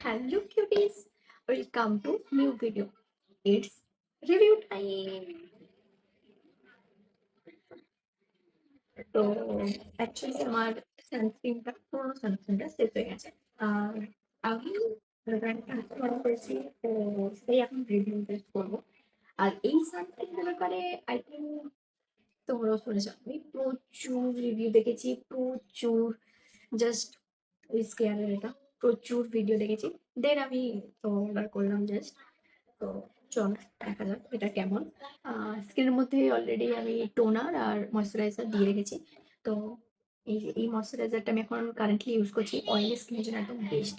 Hello cuties, welcome to new video. It's review time. তো actually আমার পুরোনো সানস্ক্রিনটা শেষ হয়ে গেছে। আর আমি ব্র্যান্ডটা অর্ডার করেছি, তো সেটাই এখন রিভিউ টেস্ট করবো। আর এই সানস্ক্রিনটার ব্যাপারে আই থিঙ্ক তোমরাও শুনেছো, আমি প্রচুর রিভিউ দেখেছি, প্রচুর। জাস্ট উইথ কেয়ারের এটা প্রচুর ভিডিও দেখেছি, দেন আমি তো অর্ডার করলাম জাস্ট। তো চল দেখা যাক এটা কেমন। স্কিনের মধ্যে অলরেডি আমি টোনার আর ময়শ্চারাইজার দিয়ে রেখেছি। তো এই ময়শ্চারাইজারটা আমি এখন কারেন্টলি ইউজ করছি, অয়েলি স্কিনের জন্য একদম বেস্ট।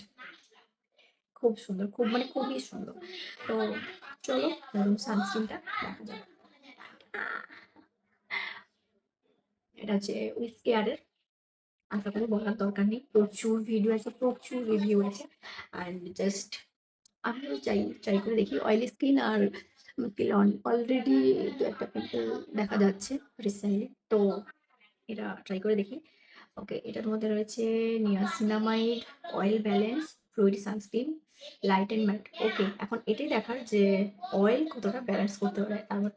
খুব সুন্দর, খুব মানে খুবই সুন্দর। তো চলো সানস্ক্রিনটা দেখা যাক। এটা হচ্ছে উইথ কেয়ারের। আশা করি বলার দরকার নেই, প্রচুর ভিডিও আছে, প্রচুর রিভিউ আছে। অ্যান্ড জাস্ট আমিও ট্রাই করে দেখি অয়েলি স্কিন আর অলরেডি দু একটা পিম্পল দেখা যাচ্ছে রিসেন্টলি। তো এটা ট্রাই করে দেখি। ওকে, এটার মধ্যে রয়েছে niacinamide, oil balance, fluid sunscreen, light and matte. Okay, এখন এটাই দেখার যে অয়েল কতটা ব্যালেন্স করতে পারে আমার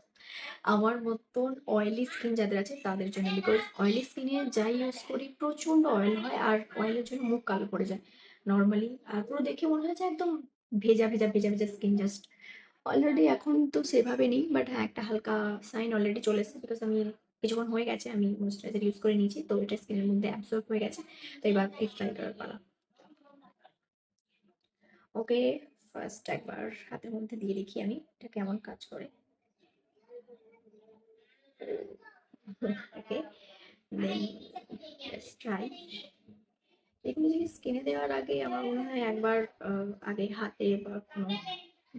আমার মতন অয়েলি স্কিন যাদের আছে তাদের জন্য। বিকজ অয়েলি স্কিনে যাই ইউজ করি প্রচণ্ড অয়েল হয়, আর অয়েলের জন্য মুখ কালো পড়ে যায় নর্মালি। আর পুরো দেখে মনে হয় যে একদম ভেজা ভেজা ভেজা ভেজা স্কিন। জাস্ট অলরেডি এখন তো সেভাবে নেই, বাট হ্যাঁ একটা হালকা সাইন অলরেডি চলে এসেছে। বিকজ আমি কিছুক্ষণ হয়ে গেছে আমি ময়েশ্চারাইজার ইউজ করে নিয়েছি, তো এটা স্কিনের মধ্যে অ্যাবসর্ব হয়ে গেছে। তো এবার এই ট্রাই করার পালা। ওকে, ফার্স্ট একবার হাতের মধ্যে দিয়ে দেখি আমি এটা কেমন কাজ করে। ওকে, দেন লেটস ট্রাই। এগুলো জিনিস স্কিনে দেওয়ার আগে আমার মনে হয় একবার আগে হাতে বা কোনো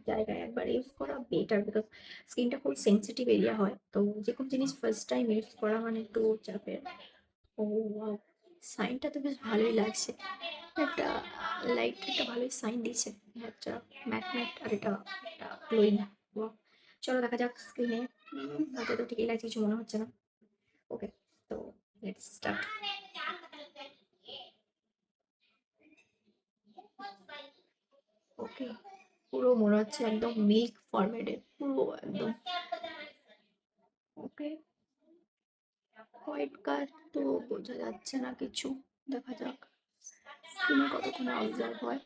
জায়গায় একবার ইউজ করা বেটার। বিকজ স্কিনটা খুব সেন্সিটিভ এরিয়া হয়, তো যে কোনো জিনিস ফার্স্ট টাইম ইউজ করা মানে একটু চাপের। ও ওয়াও, সাইনটা তো বেশ ভালোই লাগছে। একটা লাইট একটা ভালোই সাইন দিয়েছে। একটা ম্যাট ম্যাট আর এটা একটা গ্লোয়িং। চলো দেখা যাক স্ক্রিনে। হাতে তো ঠিকই লাগছে, কিছু মনে হচ্ছে না। ওকে, তো লেটস স্টার্ট। ওকে, পুরো মনে হচ্ছে একদম মিল্ক ফরম্যাটের, পুরো একদম। ওকে, হোয়াইট কালার তো বোঝা যাচ্ছে না কিছু, দেখা যাক স্ক্রিনে কতক্ষণে অবজার্ভ হয়।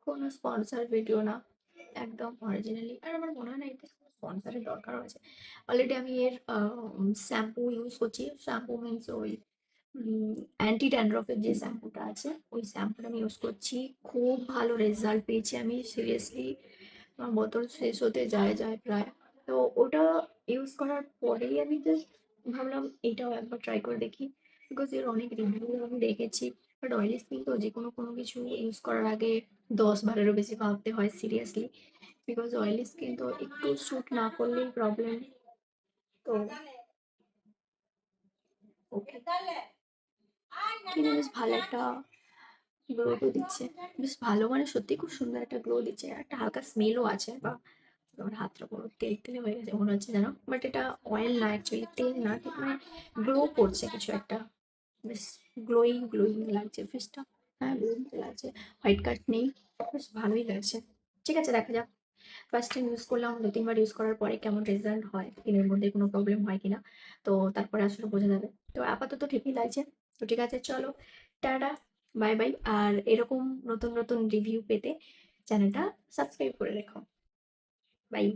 কোনো স্পন্সর ভিডিও না, একদম অরিজিনালি। আর আমার মনে হয় না এতে স্পন্সরের দরকার আছে। অলরেডি আমি এর শ্যাম্পু ইউজ করছি। শ্যাম্পু মিনস ওই অ্যান্টি ড্যান্ড্রফের যে শ্যাম্পুটা আছে ওই শ্যাম্পুটা আমি ইউজ করছি। খুব ভালো রেজাল্ট পেয়েছি আমি, সিরিয়াসলি। আমার বোতল শেষ হতে যায় প্রায়। তো ওটা ইউজ করার পরেই আমি জাস্ট ভাবলাম এটাও একবার ট্রাই করে দেখি। বিকজ এর অনেক রিভিউ আমি দেখেছি। বাট অয়েলি স্কিন তো যে কোনো কিছু ইউজ করার আগে 10 বারেরও বেশি ভাবতে হয় সিরিয়াসলি। বিকজ অয়েলি স্কিন তো একটু স্যুট না করলেই প্রবলেম। তো ওকে, কিনে বেশ ভালো একটা গ্লো তো দিচ্ছে। বেশ ভালো মানে সত্যি খুব সুন্দর একটা গ্লো দিচ্ছে, আর একটা হালকা স্মেলও আছে। বা আমার হাতটা পুরো তেল তেলে হয়ে গেছে মনে হচ্ছে যেন, বাট এটা অয়েল না, অ্যাকচুয়ালি তেল না, ঠিক মানে গ্লো করছে কিছু একটা। বেশ গ্লোয়িং গ্লোয়িং লাগছে ফেসটা। হ্যাঁ, গ্লোয়িং লাগছে, হোয়াইট কাট নেই, বেশ ভালোই লাগছে। ঠিক আছে, দেখা যাক। ফার্স্ট টাইম ইউজ করলাম, 2-3 বার ইউজ করার পরে কেমন রেজাল্ট হয়, স্কিনের মধ্যে কোনো প্রবলেম হয় কিনা। তো তারপরে আসলে বোঝা যাবে। তো আপাতত ঠিকই লাগছে। তো ঠিক আছে, চলো টাটা, বাই বাই। আর এরকম নতুন নতুন রিভিউ পেতে চ্যানেলটা সাবস্ক্রাইব করে রেখো। বাই।